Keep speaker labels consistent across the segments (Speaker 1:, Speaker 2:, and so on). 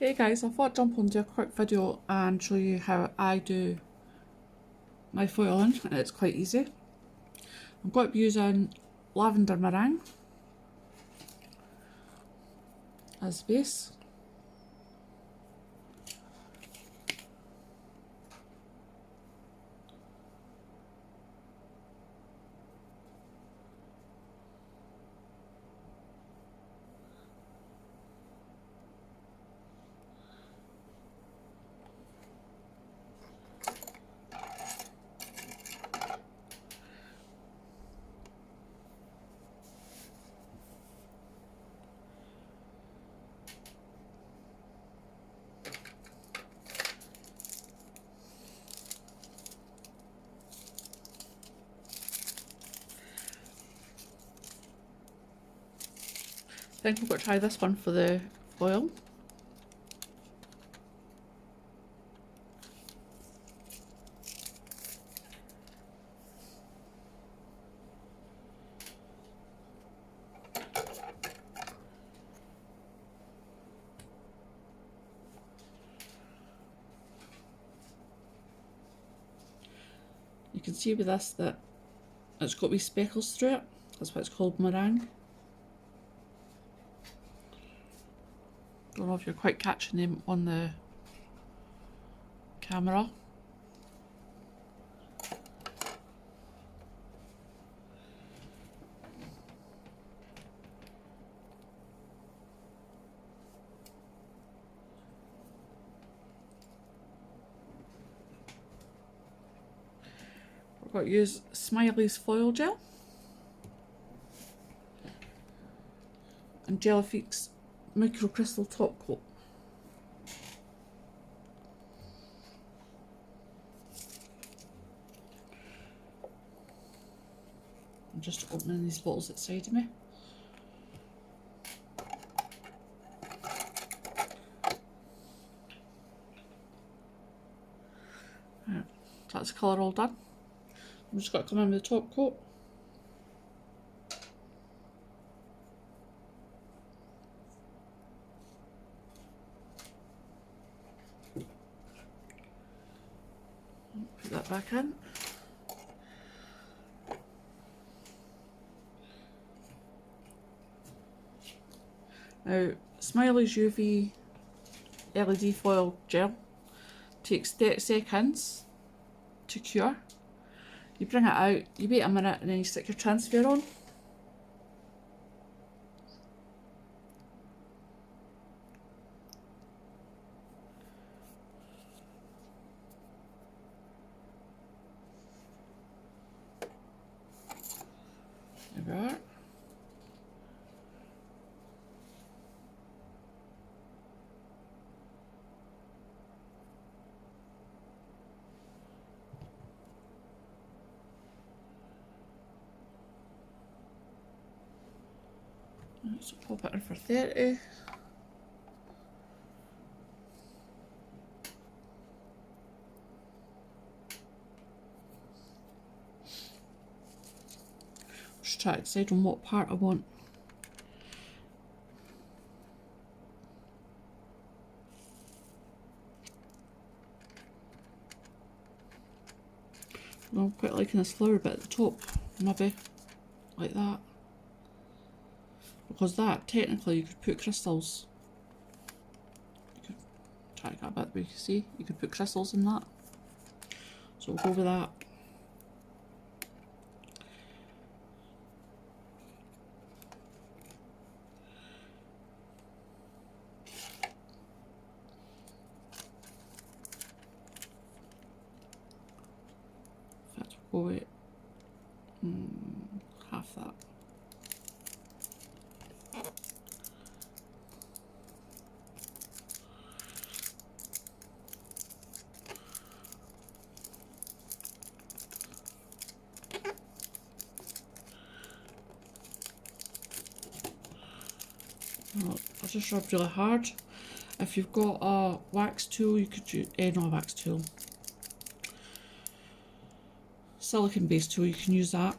Speaker 1: Hey guys, I thought I'd jump on and do a quick video and show you how I do my foiling, and it's quite easy. I'm going to be using lavender meringue as base. I think I'm going to try this one for the foil. You can see with this that it's got wee speckles through it. That's why it's called meringue. Don't know if you're quite catching them on the camera. We're going to use Smiley's foil gel and gellifique's microcrystal top coat. I'm just opening these bottles outside of me. Right, that's the colour all done. I'm just got to come in with the top coat. Put that back in. Now, Smiley's UV LED foil gel takes 30 seconds to cure. You bring it out, you wait a minute, and then you stick your transfer on. There we are. So pop it in for 30. Just try to decide on what part I want. I'm quite liking this flower bit at the top, maybe like that. Because that, technically, you could put crystals. You could try to get a bit where you can see. You could put crystals in that. So we'll go with that. In fact, we'll go with half that. Oh, I just rubbed really hard. If you've got a wax tool, you could use, not a wax tool, silicone based tool, you can use that.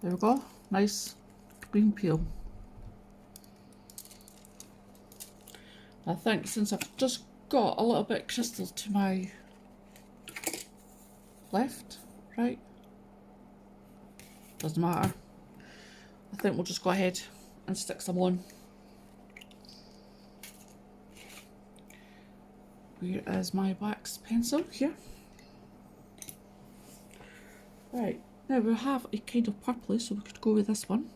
Speaker 1: There we go, nice green peel. I think since I've just got a little bit crystal to my left, right, doesn't matter. I think we'll just go ahead and stick some on. Where is my wax pencil? Here. Right, now we have a kind of purpley, so we could go with this one.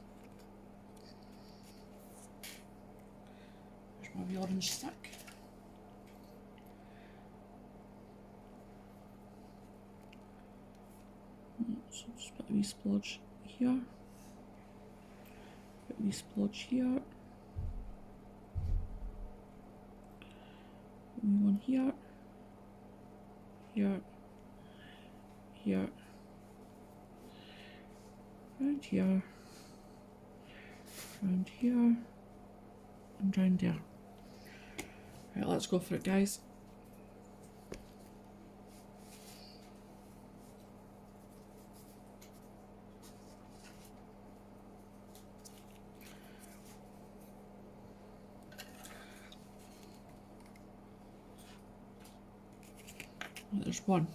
Speaker 1: There's my wee orange stick. So just put a wee splodge here. Put a wee splodge here. Put a wee one here. Here. Here. Round here. Round here. And round there. Right, let's go for it, guys. There's one.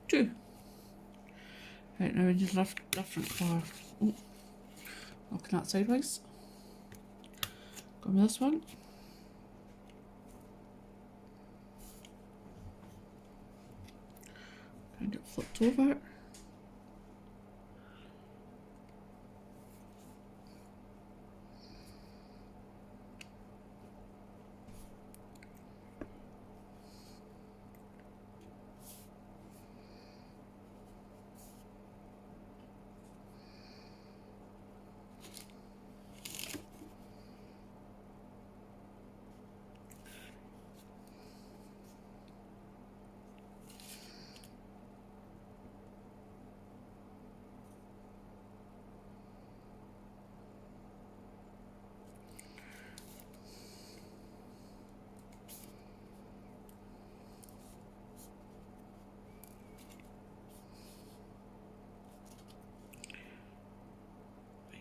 Speaker 1: Two. Right, now we need a different colour. Oh, looking that sideways. Go with this one. And it flipped over.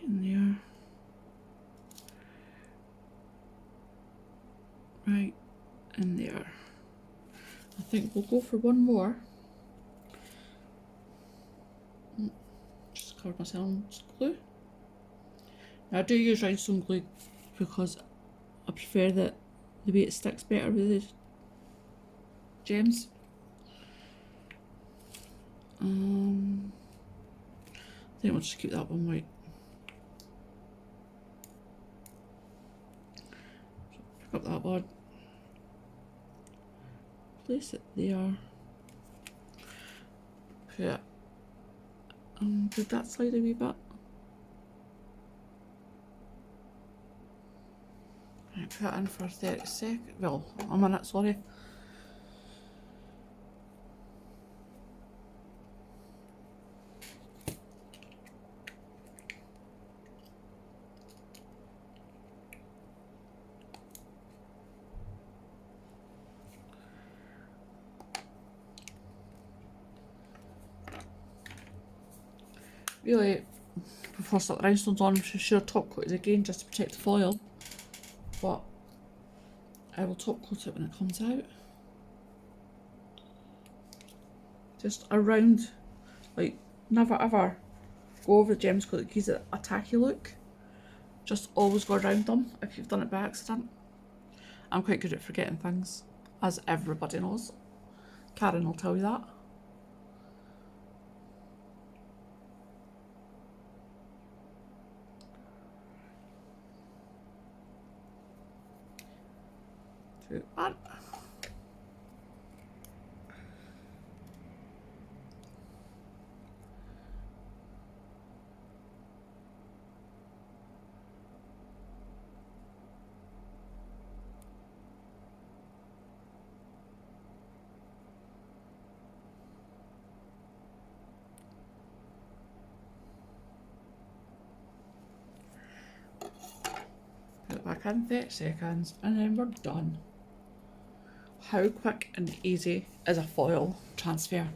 Speaker 1: In there. Right in there. I think we'll go for one more. Just cover myself in glue. Now I do use rhinestone glue because I prefer that the way it sticks better with the gems. I think we'll just keep that one white. Pick up that one. Place it there. Put it. Did that slide a wee bit? Right, put it in for 30 seconds. Well, a minute, sorry. Really, before I start the rhinestones on, I'm sure top coat it again just to protect the foil, but I will top coat it when it comes out. Just around, like, never ever go over the gems because it gives it a tacky look. Just always go around them if you've done it by accident. I'm quite good at forgetting things, as everybody knows. Karen will tell you that. And back in 30 seconds and then we're done. How quick and easy is a foil transfer?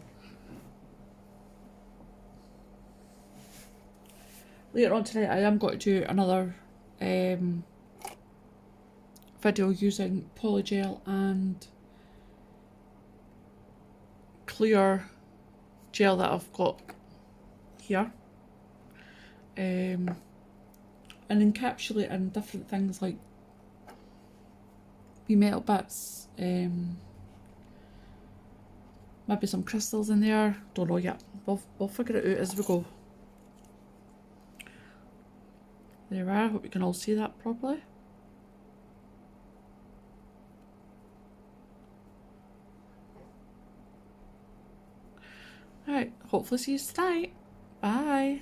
Speaker 1: Later on tonight I am going to do another video using polygel and clear gel that I've got here, and encapsulating different things like wee metal bits, maybe some crystals in there, don't know yet, we'll figure it out as we go. There we are, hope you can all see that properly. Right, hopefully see you tonight. Bye.